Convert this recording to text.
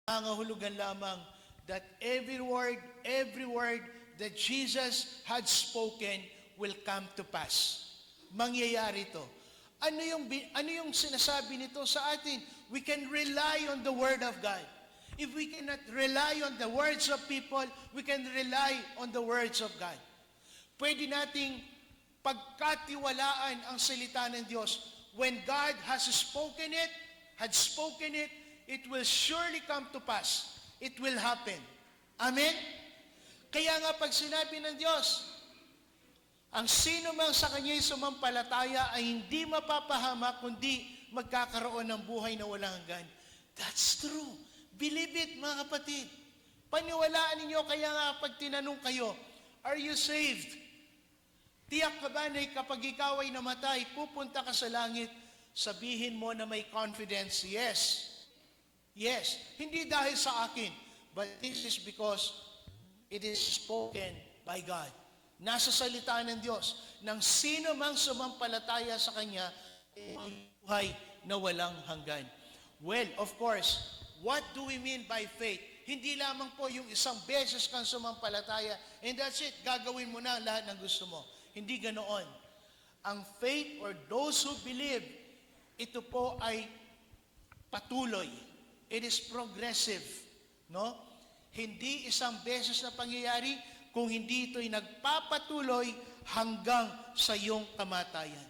nangangahulugan lamang that every word that Jesus had spoken will come to pass. Mangyayari to. Ano yung sinasabi nito sa atin? We can rely on the Word of God. If we cannot rely on the words of people, we can rely on the words of God. Pwede nating pagkatiwalaan ang salita ng Diyos. When God has spoken it, it will surely come to pass. It will happen. Amen? Kaya nga pag sinabi ng Diyos, ang sino mang sa Kanya'y sumampalataya ay hindi mapapahama kundi magkakaroon ng buhay na walang hanggan. That's true. Believe it, mga kapatid. Paniwalaan ninyo, kaya nga pag tinanong kayo, are you saved? Tiyak ka ba na kapag ikaw ay namatay, pupunta ka sa langit, sabihin mo na may confidence, yes. Yes. Hindi dahil sa akin, but this is because it is spoken by God. Nasa salita ng Diyos, nang sino mang sumampalataya sa Kanya, ay buhay na walang hanggan. Well, of course, what do we mean by faith? Hindi lamang po yung isang beses kang sumampalataya, and that's it, gagawin mo na lahat ng gusto mo. Hindi ganoon. Ang faith or those who believe, ito po ay patuloy. It is progressive. No? Hindi isang beses na pangyayari, kung hindi ito'y nagpapatuloy hanggang sa iyong kamatayan.